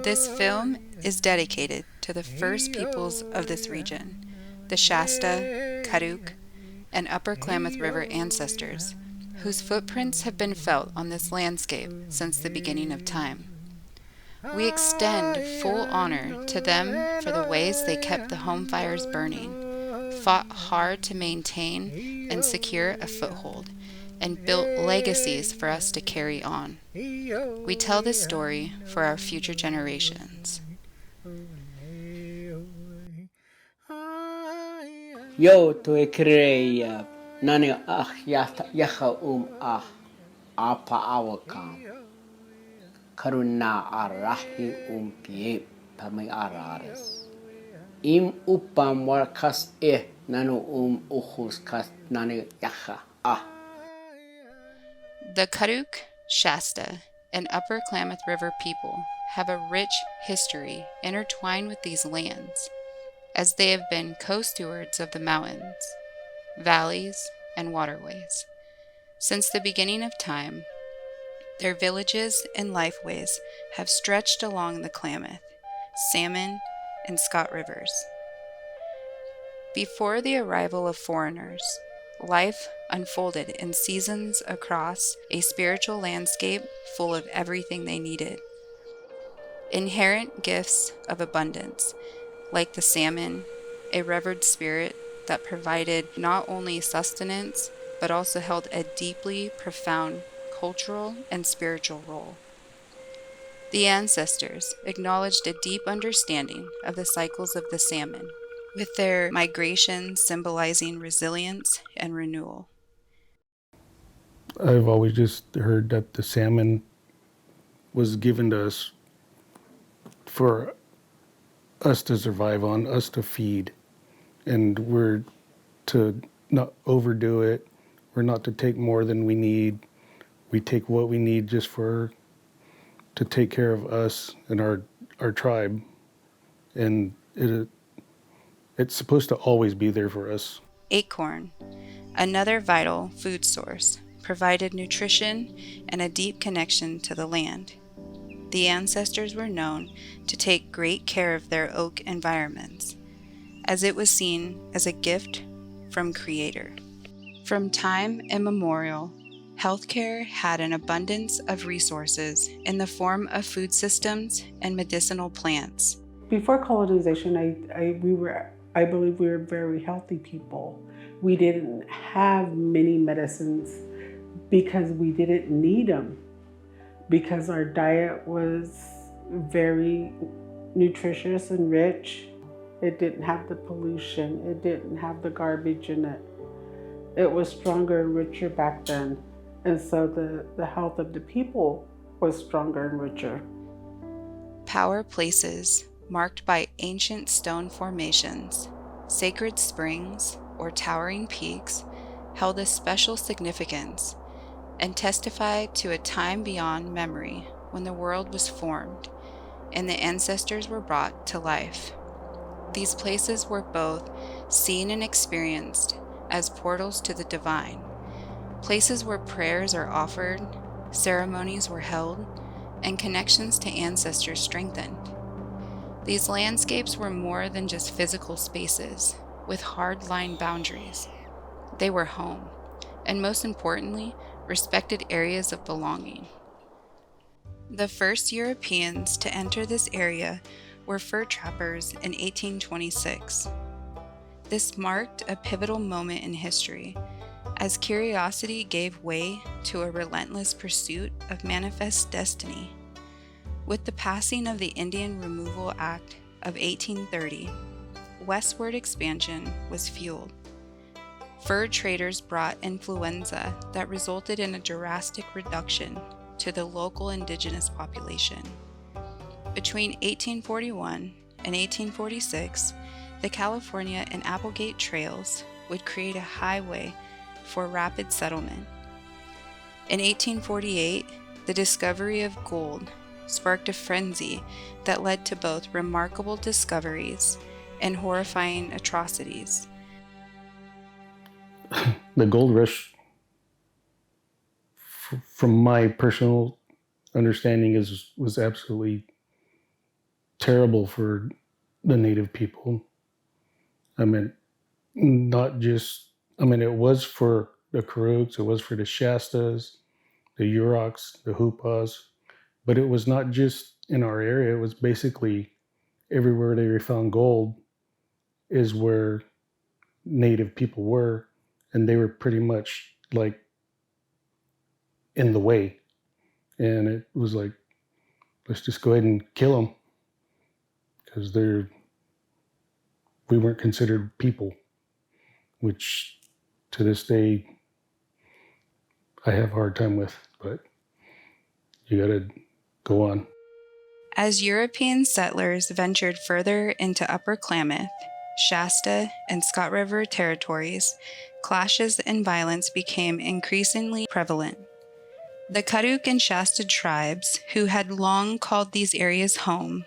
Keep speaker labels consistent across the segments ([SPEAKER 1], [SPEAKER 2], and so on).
[SPEAKER 1] This film is dedicated to the first peoples of this region, the Shasta, Karuk, and Upper Klamath River ancestors, whose footprints have been felt on this landscape since the beginning of time. We extend full honor to them for the ways they kept the home fires burning, fought hard to maintain and secure a foothold, and built legacies for us to carry on. We tell this story for our future generations.
[SPEAKER 2] Yo to ekreya nani yaha apa awakam karuna arahi pie pamay arares im upam warkas nanu uhus kas nani yaha
[SPEAKER 1] The Karuk, Shasta, and Upper Klamath River people have a rich history intertwined with these lands, as they have been co-stewards of the mountains, valleys, and waterways. Since the beginning of time, their villages and lifeways have stretched along the Klamath, Salmon, and Scott rivers. Before the arrival of foreigners, life unfolded in seasons across a spiritual landscape full of everything they needed. Inherent gifts of abundance, like the salmon, a revered spirit that provided not only sustenance, but also held a deeply profound cultural and spiritual role. The ancestors acknowledged a deep understanding of the cycles of the salmon, with their migration symbolizing resilience and renewal.
[SPEAKER 3] I've always just heard that the salmon was given to us for us to survive on, us to feed, and we're to not overdo it. We're not to take more than we need. We take what we need just to take care of us and our tribe, and it's supposed to always be there for us.
[SPEAKER 1] Acorn, another vital food source, provided nutrition and a deep connection to the land. The ancestors were known to take great care of their oak environments, as it was seen as a gift from Creator. From time immemorial, healthcare had an abundance of resources in the form of food systems and medicinal plants.
[SPEAKER 4] Before colonization, I believe we were very healthy people. We didn't have many medicines because we didn't need them, because our diet was very nutritious and rich. It didn't have the pollution. It didn't have the garbage in it. It was stronger and richer back then. And so the health of the people was stronger and richer.
[SPEAKER 1] Power places marked by ancient stone formations, sacred springs, or towering peaks held a special significance and testified to a time beyond memory when the world was formed and the ancestors were brought to life. These places were both seen and experienced as portals to the divine, places where prayers are offered, ceremonies were held, and connections to ancestors strengthened. These landscapes were more than just physical spaces with hard-line boundaries. They were home, and most importantly, respected areas of belonging. The first Europeans to enter this area were fur trappers in 1826. This marked a pivotal moment in history, as curiosity gave way to a relentless pursuit of manifest destiny. With the passing of the Indian Removal Act of 1830, westward expansion was fueled. Fur traders brought influenza that resulted in a drastic reduction to the local indigenous population. Between 1841 and 1846, the California and Applegate trails would create a highway for rapid settlement. In 1848, the discovery of gold sparked a frenzy that led to both remarkable discoveries and horrifying atrocities.
[SPEAKER 3] The gold rush from my personal understanding, was absolutely terrible for the native people. I mean, not just, I mean, it was for the Karuks, it was for the Shastas, the Yuroks, the Hupas, but it was not just in our area. It was basically everywhere they found gold is where native people were, and they were pretty much like in the way. And it was like, let's just go ahead and kill them because we weren't considered people, which to this day I have a hard time with, but you gotta go on.
[SPEAKER 1] As European settlers ventured further into Upper Klamath, Shasta, and Scott River territories, clashes and violence became increasingly prevalent. The Karuk and Shasta tribes, who had long called these areas home,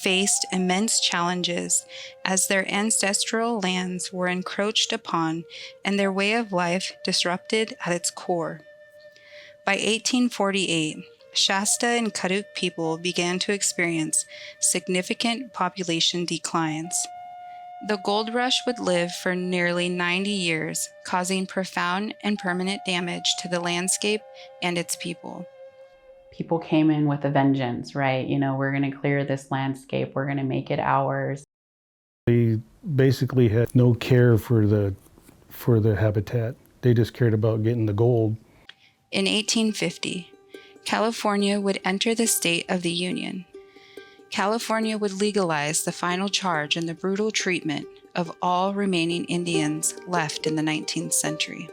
[SPEAKER 1] faced immense challenges as their ancestral lands were encroached upon and their way of life disrupted at its core. By 1848, Shasta and Karuk people began to experience significant population declines. The gold rush would live for nearly 90 years, causing profound and permanent damage to the landscape and its people.
[SPEAKER 5] People came in with a vengeance, right? We're going to clear this landscape, we're going to make it ours.
[SPEAKER 3] They basically had no care for the habitat. They just cared about getting the gold.
[SPEAKER 1] In 1850, California would enter the state of the Union. California would legalize the final charge in the brutal treatment of all remaining Indians left in the 19th century.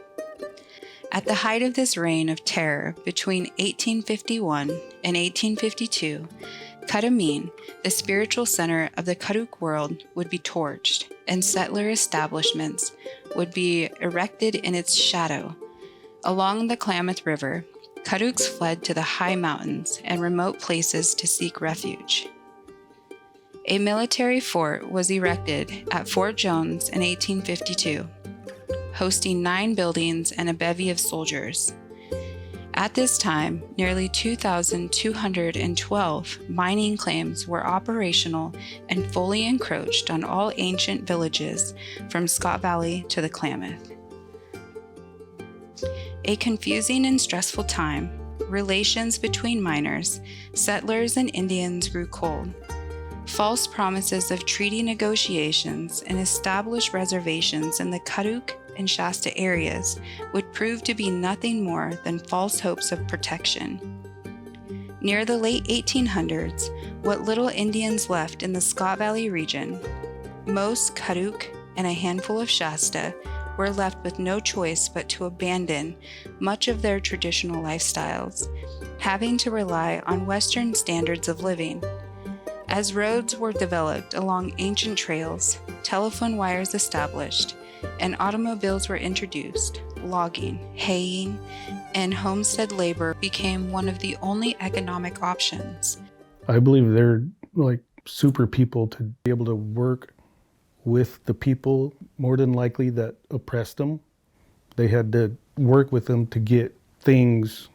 [SPEAKER 1] At the height of this reign of terror between 1851 and 1852, Katamin, the spiritual center of the Karuk world, would be torched, and settler establishments would be erected in its shadow. Along the Klamath River, Karuks fled to the high mountains and remote places to seek refuge. A military fort was erected at Fort Jones in 1852, hosting 9 buildings and a bevy of soldiers. At this time, nearly 2,212 mining claims were operational and fully encroached on all ancient villages from Scott Valley to the Klamath. A confusing and stressful time, relations between miners, settlers, and Indians grew cold. False promises of treaty negotiations and established reservations in the Karuk and Shasta areas would prove to be nothing more than false hopes of protection. Near the late 1800s, what little Indians left in the Scott Valley region, most Karuk and a handful of Shasta, were left with no choice but to abandon much of their traditional lifestyles, having to rely on Western standards of living. As roads were developed along ancient trails, telephone wires established, and automobiles were introduced, logging, haying, and homestead labor became one of the only economic options.
[SPEAKER 3] I believe they're like super people to be able to work with the people more than likely that oppressed them. They had to work with them to get things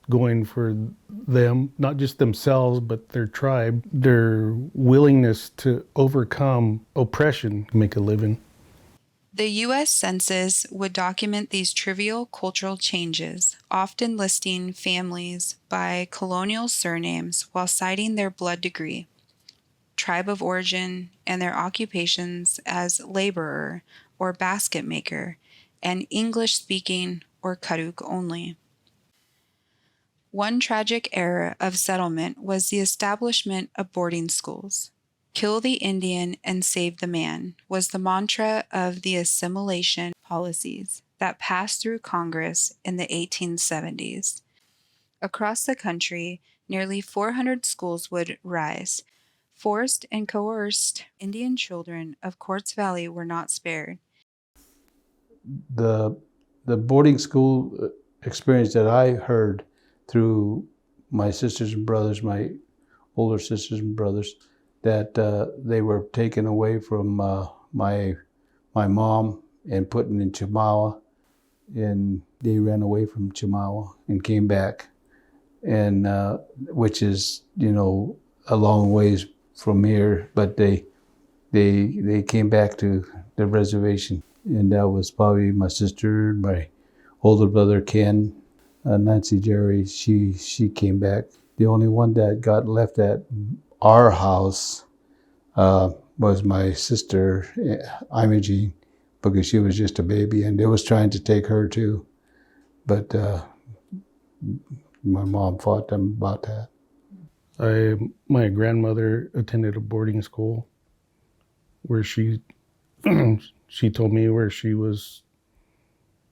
[SPEAKER 3] going for them, not just themselves, but their tribe, their willingness to overcome oppression to make a living.
[SPEAKER 1] The U.S. Census would document these trivial cultural changes, often listing families by colonial surnames while citing their blood degree, tribe of origin, and their occupations as laborer or basket maker, and English-speaking or Karuk only. One tragic era of settlement was the establishment of boarding schools. Kill the Indian and save the man was the mantra of the assimilation policies that passed through Congress in the 1870s. Across the country, nearly 400 schools would rise. Forced and coerced Indian children of Quartz Valley were not spared.
[SPEAKER 6] The boarding school experience that I heard through my sisters and brothers, my older sisters and brothers, that they were taken away from my mom and put into Mawa, and they ran away from Chimawa and came back, and which is, you know, a long ways from here, but they came back to the reservation, and that was probably my sister, my older brother Ken, Nancy Jerry. She came back. The only one that got left at our house was my sister Imogene, because she was just a baby, and they was trying to take her too, but my mom fought them about that.
[SPEAKER 3] My grandmother attended a boarding school where she she told me where she was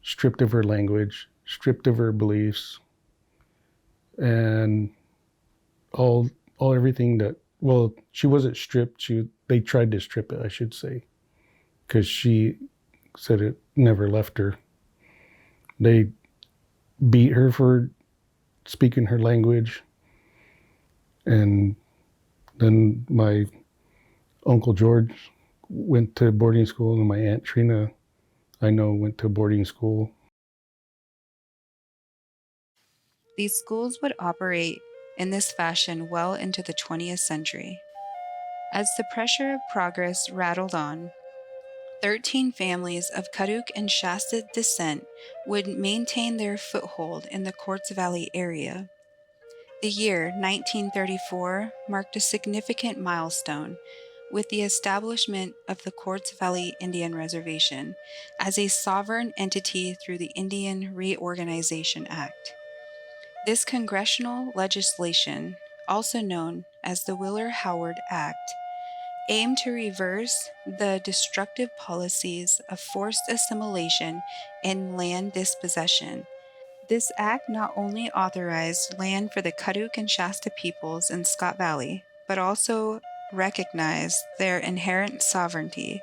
[SPEAKER 3] stripped of her language, stripped of her beliefs, and all everything that, well, she wasn't stripped. They tried to strip it, I should say, because she said it never left her. They beat her for speaking her language, and then my Uncle George went to boarding school, and my Aunt Trina, I know, went to boarding school.
[SPEAKER 1] These schools would operate in this fashion well into the 20th century. As the pressure of progress rattled on, 13 families of Karuk and Shasta descent would maintain their foothold in the Quartz Valley area. The year 1934 marked a significant milestone with the establishment of the Quartz Valley Indian Reservation as a sovereign entity through the Indian Reorganization Act. This congressional legislation, also known as the Wheeler-Howard Act, aimed to reverse the destructive policies of forced assimilation and land dispossession. This act not only authorized land for the Karuk and Shasta peoples in Scott Valley, but also recognized their inherent sovereignty,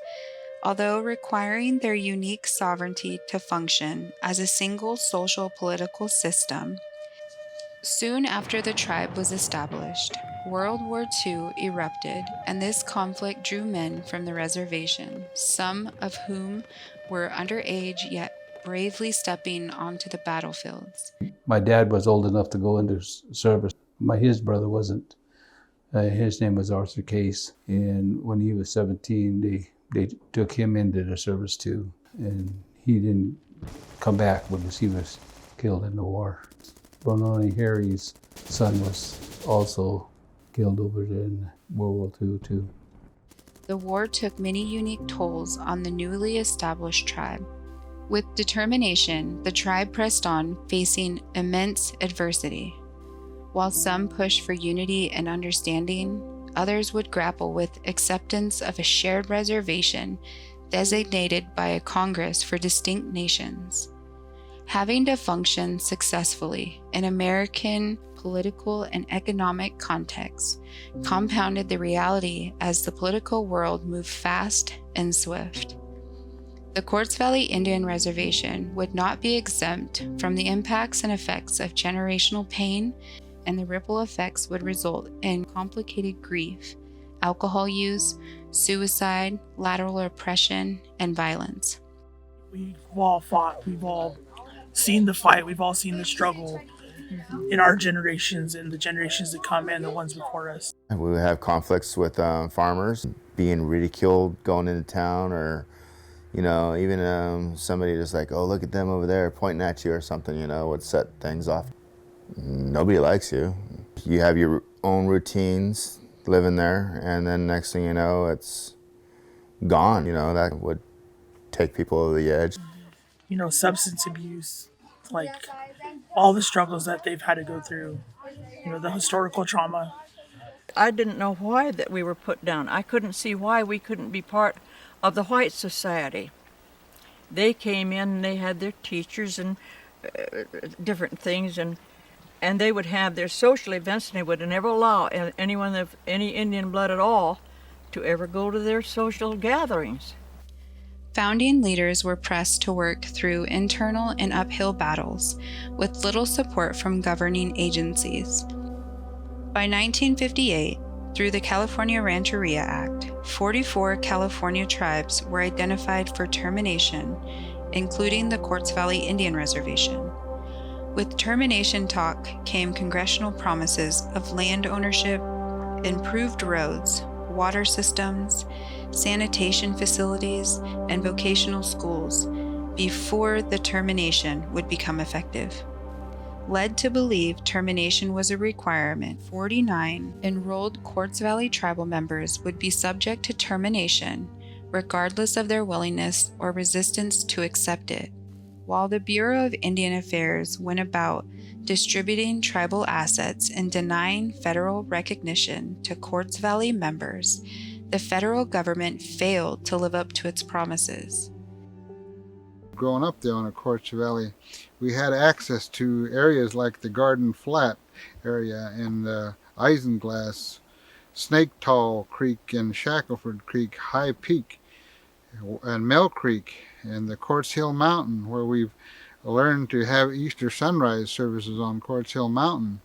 [SPEAKER 1] although requiring their unique sovereignty to function as a single social political system. Soon after the tribe was established, World War II erupted, and this conflict drew men from the reservation, some of whom were underage yet bravely stepping onto the battlefields.
[SPEAKER 6] My dad was old enough to go into service. His brother wasn't. His name was Arthur Case, and when he was 17, they took him into the service too, and he didn't come back because he was killed in the war. Bononi Harry's son was also killed over in World War II too.
[SPEAKER 1] The war took many unique tolls on the newly established tribe. With determination, the tribe pressed on, facing immense adversity. While some pushed for unity and understanding, others would grapple with acceptance of a shared reservation designated by a Congress for distinct nations. Having to function successfully in American political and economic contexts compounded the reality as the political world moved fast and swift. The Quartz Valley Indian Reservation would not be exempt from the impacts and effects of generational pain, and the ripple effects would result in complicated grief, alcohol use, suicide, lateral oppression, and violence.
[SPEAKER 7] We've all fought, we've all seen the fight, we've all seen the struggle in our generations and the generations that come and the ones before us.
[SPEAKER 8] We would have conflicts with farmers being ridiculed going into town, or even somebody just like, oh, look at them over there pointing at you or something, would set things off. Nobody likes you. You have your own routines living there, and then next thing you know, it's gone. That would take people over the edge.
[SPEAKER 7] Substance abuse, like all the struggles that they've had to go through, the historical trauma.
[SPEAKER 9] I didn't know why that we were put down. I couldn't see why we couldn't be part of the white society. They came in and they had their teachers and different things, and they would have their social events, and they would never allow anyone of any Indian blood at all to ever go to their social gatherings.
[SPEAKER 1] Founding leaders were pressed to work through internal and uphill battles with little support from governing agencies. By 1958, through the California Rancheria Act, 44 California tribes were identified for termination, including the Quartz Valley Indian Reservation. With termination talk came congressional promises of land ownership, improved roads, water systems, sanitation facilities, and vocational schools before the termination would become effective. Led to believe termination was a requirement, 49 enrolled Quartz Valley tribal members would be subject to termination regardless of their willingness or resistance to accept it. While the Bureau of Indian Affairs went about distributing tribal assets and denying federal recognition to Quartz Valley members, the federal government failed to live up to its promises.
[SPEAKER 10] Growing up there on the Quartz Valley, we had access to areas like the Garden Flat area and Isinglass, Snake Tall Creek and Shackleford Creek, High Peak and Mill Creek and the Quartz Hill Mountain, where we've learned to have Easter sunrise services on Quartz Hill Mountain,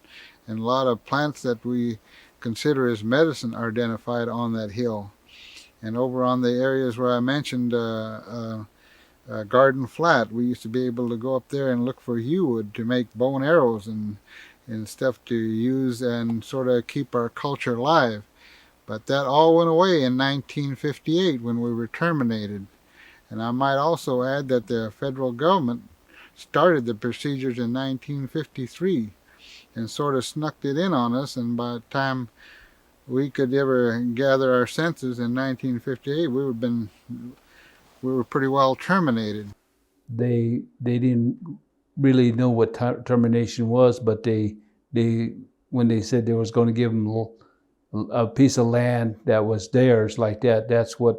[SPEAKER 10] and a lot of plants that we consider as medicine are identified on that hill. And over on the areas where I mentioned Garden Flat, we used to be able to go up there and look for yew wood to make bow and arrows and stuff to use and sort of keep our culture alive. But that all went away in 1958 when we were terminated. And I might also add that the federal government started the procedures in 1953 and sort of snuck it in on us, and by the time we could ever gather our senses in 1958, we were pretty well terminated.
[SPEAKER 6] They didn't really know what termination was, but they when they said they was going to give them a piece of land that was theirs like that, that's what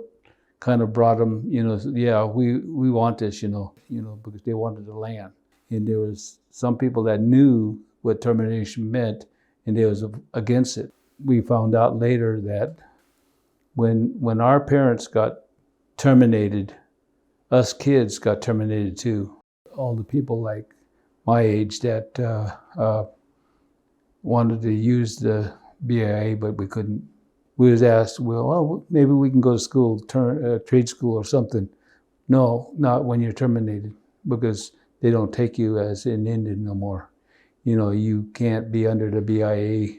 [SPEAKER 6] kind of brought them, yeah, we want this, because they wanted the land. And there was some people that knew what termination meant, and they was against it. We found out later that when our parents got terminated, us kids got terminated too. All the people like my age that wanted to use the BIA, but we couldn't. We was asked, well, maybe we can go to school, trade school or something. No, not when you're terminated, because they don't take you as an Indian no more. You can't be under the BIA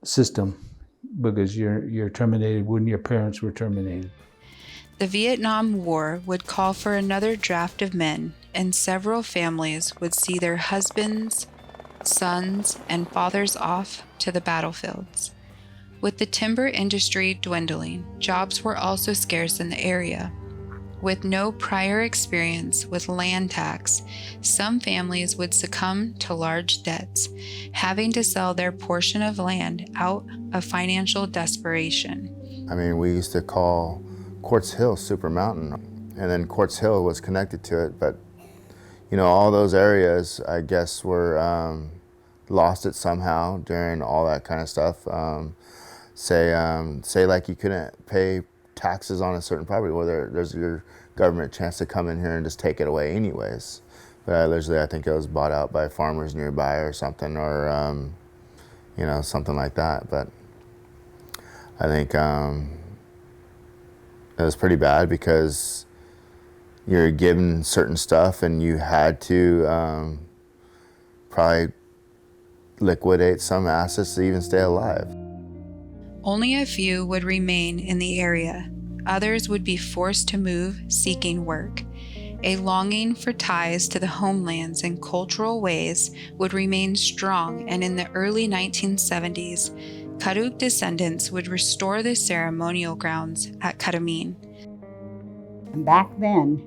[SPEAKER 6] system because you're terminated when your parents were terminated.
[SPEAKER 1] The Vietnam War would call for another draft of men, and several families would see their husbands, sons, and fathers off to the battlefields. With the timber industry dwindling, jobs were also scarce in the area. With no prior experience with land tax, some families would succumb to large debts, having to sell their portion of land out of financial desperation.
[SPEAKER 8] I mean, we used to call Quartz Hill Super Mountain, and then Quartz Hill was connected to it, but all those areas, I guess, were lost it somehow during all that kind of stuff. Say like you couldn't pay taxes on a certain property, well, there's your government chance to come in here and just take it away anyways. But I think it was bought out by farmers nearby or something, or something like that. But I think it was pretty bad because you're given certain stuff and you had to probably liquidate some assets to even stay alive.
[SPEAKER 1] Only a few would remain in the area. Others would be forced to move seeking work. A longing for ties to the homelands and cultural ways would remain strong, and in the early 1970s, Karuk descendants would restore the ceremonial grounds at Karamin.
[SPEAKER 11] Back then,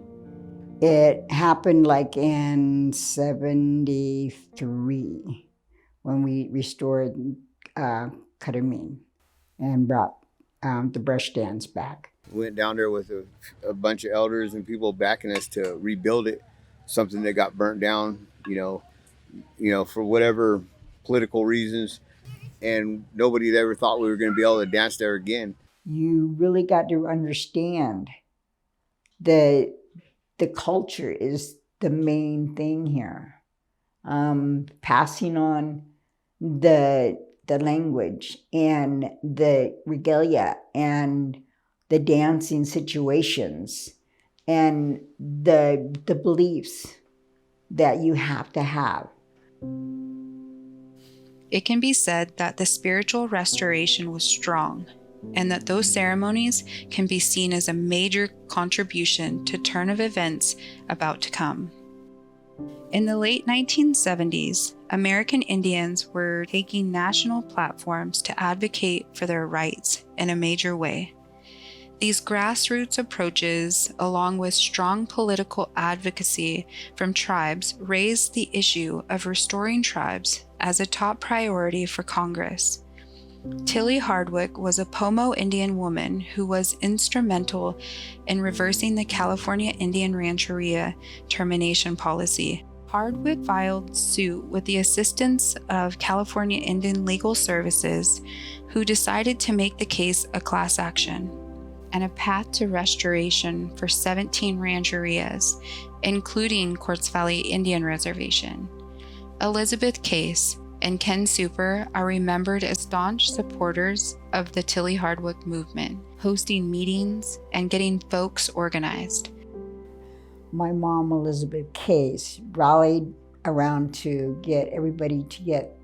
[SPEAKER 11] it happened like in 73 when we restored Karamin and brought the brush dance back.
[SPEAKER 12] Went down there with a bunch of elders and people backing us to rebuild it, something that got burnt down, for whatever political reasons, and nobody had ever thought we were going to be able to dance there again.
[SPEAKER 11] You really got to understand that the culture is the main thing here. Passing on the language and the regalia and the dancing situations and the beliefs that you have to have.
[SPEAKER 1] It can be said that the spiritual restoration was strong, and that those ceremonies can be seen as a major contribution to turn of events about to come. In the late 1970s, American Indians were taking national platforms to advocate for their rights in a major way. These grassroots approaches, along with strong political advocacy from tribes, raised the issue of restoring tribes as a top priority for Congress. Tilly Hardwick was a Pomo Indian woman who was instrumental in reversing the California Indian Rancheria termination policy. Hardwick filed suit with the assistance of California Indian Legal Services, who decided to make the case a class action, and a path to restoration for 17 rancherias, including Quartz Valley Indian Reservation. Elizabeth Case and Ken Super are remembered as staunch supporters of the Tilly Hardwick movement, hosting meetings and getting folks organized.
[SPEAKER 11] My mom, Elizabeth Case, rallied around to get everybody to get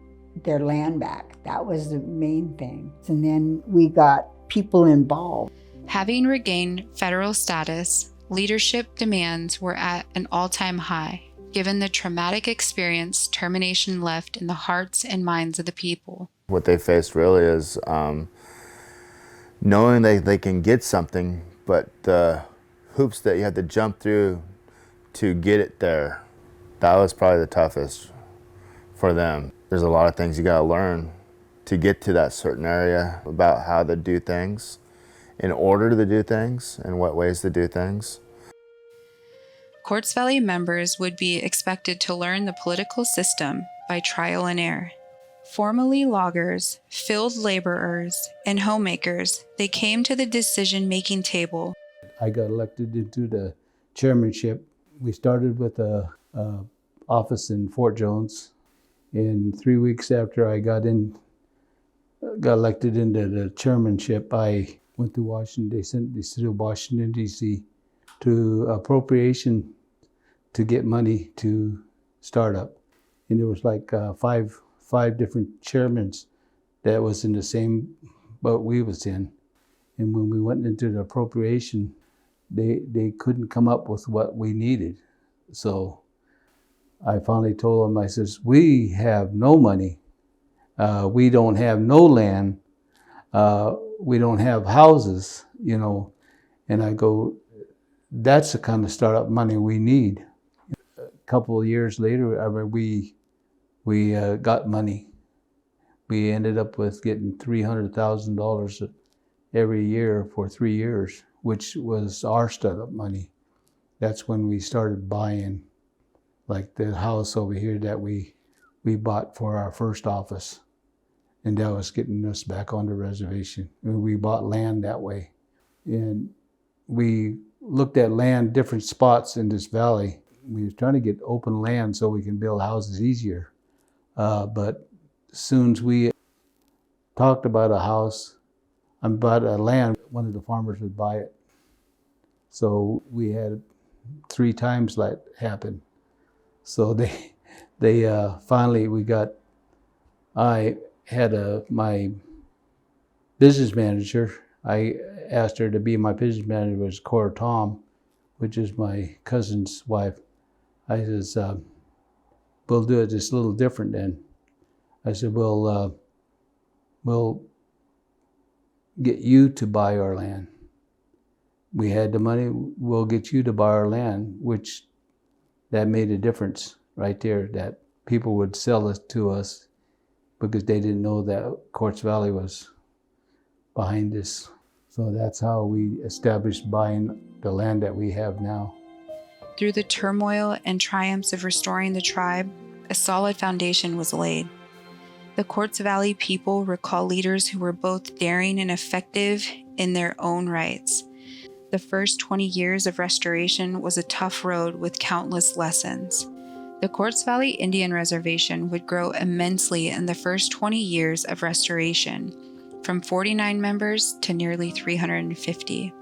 [SPEAKER 11] their land back. That was the main thing. And then we got people involved.
[SPEAKER 1] Having regained federal status, leadership demands were at an all-time high, given the traumatic experience termination left in the hearts and minds of the people.
[SPEAKER 8] What they faced really is knowing they can get something, but the hoops that you have to jump through to get it there, that was probably the toughest for them. There's a lot of things you gotta learn to get to that certain area about how to do things, in order to do things, and what ways to do things.
[SPEAKER 1] Quartz Valley members would be expected to learn the political system by trial and error. Formerly loggers, field laborers, and homemakers, they came to the decision-making table.
[SPEAKER 6] I got elected into the chairmanship. We started with a office in Fort Jones. And 3 weeks after I got elected into the chairmanship, I went to Washington. They sent the city of Washington, D.C. to appropriation to get money to start up. And there was like five different chairmen that was in the same boat we was in. And when we went into the appropriation, they couldn't come up with what we needed. So I finally told them, I says, we have no money. We don't have no land. We don't have houses, you know. And I go, that's the kind of startup money we need. A couple of years later, we got money. We ended up with getting $300,000 every year for 3 years, which was our startup money. That's when we started buying, like the house over here that we bought for our first office. And that was getting us back on the reservation. We bought land that way. And we looked at land, different spots in this valley. We were trying to get open land so we can build houses easier. But as soon as we talked about a house, about a land, one of the farmers would buy it. So we had 3 times that happen. So they finally, I had my business manager. I asked her to be my business manager, was Cora Tom, which is my cousin's wife. I says, we'll do it just a little different then. I said, we'll get you to buy our land. We had the money, we'll get you to buy our land, which that made a difference right there, that people would sell it to us because they didn't know that Quartz Valley was behind this. So that's how we established buying the land that we have now.
[SPEAKER 1] Through the turmoil and triumphs of restoring the tribe, a solid foundation was laid. The Quartz Valley people recall leaders who were both daring and effective in their own rights. The first 20 years of restoration was a tough road with countless lessons. The Quartz Valley Indian Reservation would grow immensely in the first 20 years of restoration, from 49 members to nearly 350.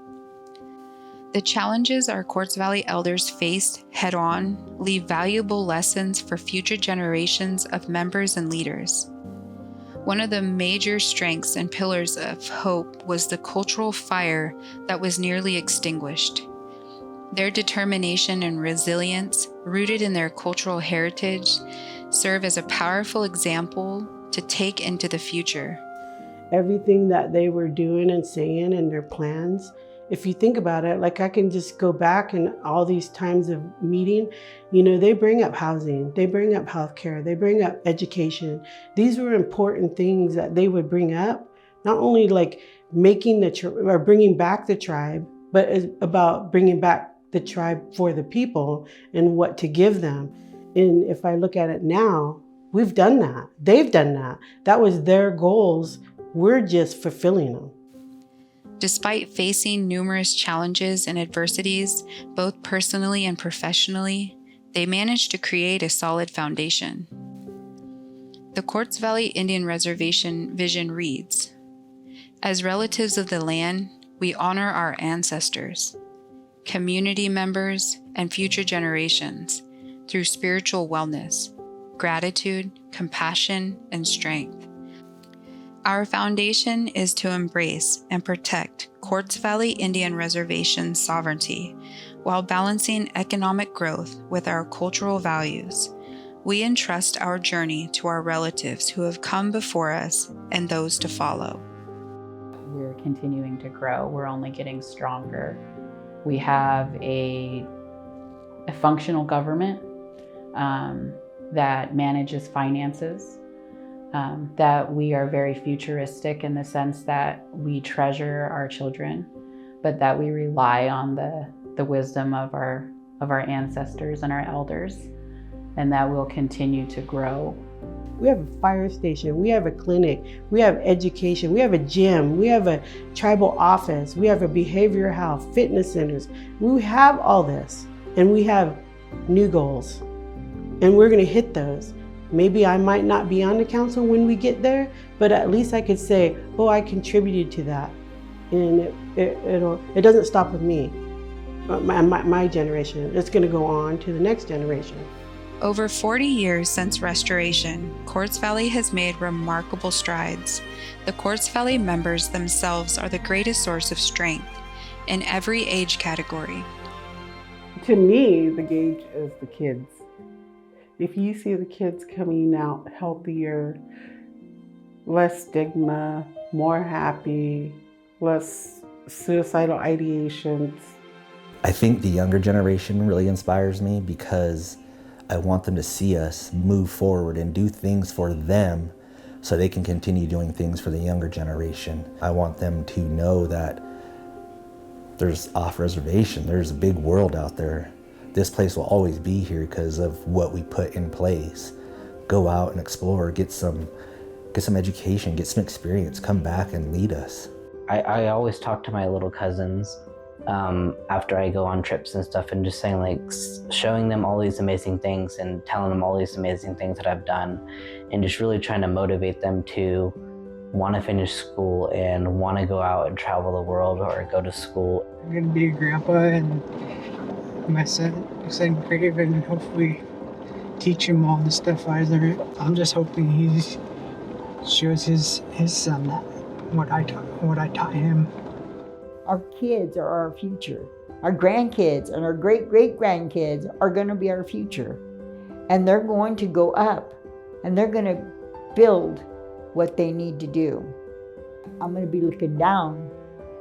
[SPEAKER 1] The The challenges our Quartz Valley elders faced head-on leave valuable lessons for future generations of members and leaders. One of the major strengths and pillars of hope was the cultural fire that was nearly extinguished. Their determination and resilience, rooted in their cultural heritage, serve as a powerful example to take into the future.
[SPEAKER 4] Everything that they were doing and saying in their plans, if you think about it, like I can just go back and all these times of meeting, they bring up housing, they bring up healthcare, they bring up education. These were important things that they would bring up, not only like making or bringing back the tribe, but it's about bringing back the tribe for the people and what to give them. And if I look at it now, we've done that. They've done that. That was their goals. We're just fulfilling them.
[SPEAKER 1] Despite facing numerous challenges and adversities, both personally and professionally, they managed to create a solid foundation. The Quartz Valley Indian Reservation vision reads, "As relatives of the land, we honor our ancestors, community members, and future generations through spiritual wellness, gratitude, compassion, and strength. Our foundation is to embrace and protect Quartz Valley Indian Reservation sovereignty while balancing economic growth with our cultural values. We entrust our journey to our relatives who have come before us and those to follow."
[SPEAKER 5] We're continuing to grow. We're only getting stronger. We have a functional government that manages finances. That we are very futuristic in the sense that we treasure our children, but that we rely on the wisdom of our ancestors and our elders, and that will continue to grow.
[SPEAKER 4] We have a fire station, we have a clinic, we have education, we have a gym, we have a tribal office, we have a behavioral health, fitness centers. We have all this, and we have new goals, and we're gonna hit those. Maybe I might not be on the council when we get there, but at least I could say, oh, I contributed to that. And it doesn't stop with me, my generation. It's gonna go on to the next generation.
[SPEAKER 1] Over 40 years since restoration, Quartz Valley has made remarkable strides. The Quartz Valley members themselves are the greatest source of strength in every age category.
[SPEAKER 4] To me, the gauge is the kids. If you see the kids coming out healthier, less stigma, more happy, less suicidal ideations.
[SPEAKER 13] I think the younger generation really inspires me because I want them to see us move forward and do things for them so they can continue doing things for the younger generation. I want them to know that there's off-reservation, there's a big world out there. This place will always be here because of what we put in place. Go out and explore, get some education, get some experience, come back and lead us.
[SPEAKER 14] I always talk to my little cousins after I go on trips and stuff, and just saying, like, showing them all these amazing things and telling them all these amazing things that I've done, and just really trying to motivate them to want to finish school and want to go out and travel the world or go to school.
[SPEAKER 15] I'm going to be a grandpa, and my second grade, and hopefully teach him all the stuff I learned. I'm just hoping he shows his son what I taught him.
[SPEAKER 11] Our kids are our future. Our grandkids and our great-great-grandkids are going to be our future. And they're going to go up, and they're going to build what they need to do. I'm going to be looking down,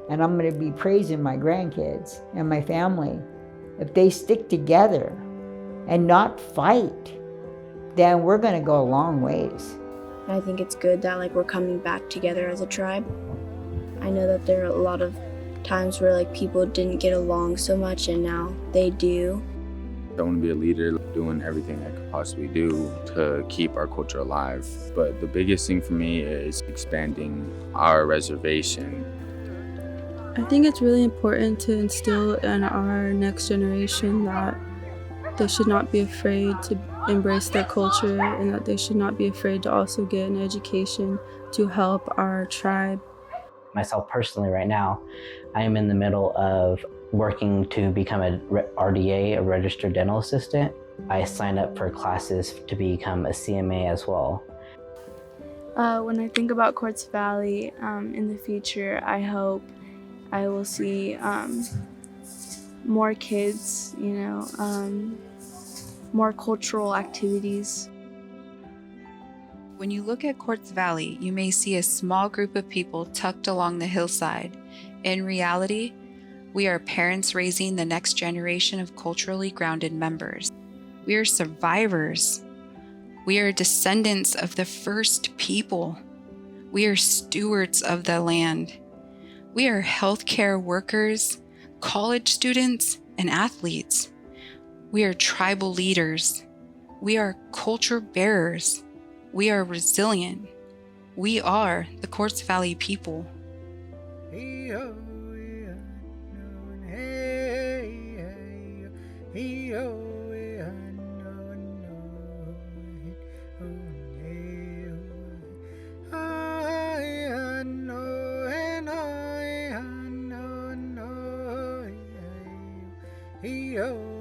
[SPEAKER 11] and I'm going to be praising my grandkids and my family. If they stick together and not fight, then we're going to go a long ways.
[SPEAKER 16] I think it's good that we're coming back together as a tribe. I know that there are a lot of times where people didn't get along so much, and now they do.
[SPEAKER 17] I want to be a leader, doing everything I could possibly do to keep our culture alive. But the biggest thing for me is expanding our reservation.
[SPEAKER 18] I think it's really important to instill in our next generation that they should not be afraid to embrace their culture, and that they should not be afraid to also get an education to help our tribe.
[SPEAKER 14] Myself personally right now, I am in the middle of working to become a RDA, a registered dental assistant. I signed up for classes to become a CMA as well.
[SPEAKER 18] When I think about Quartz Valley in the future, I hope I will see more kids, more cultural activities.
[SPEAKER 1] When you look at Quartz Valley, you may see a small group of people tucked along the hillside. In reality, we are parents raising the next generation of culturally grounded members. We are survivors. We are descendants of the first people. We are stewards of the land. We are healthcare workers, college students, and athletes. We are tribal leaders. We are culture bearers. We are resilient. We are the Quartz Valley people.
[SPEAKER 19] Yo.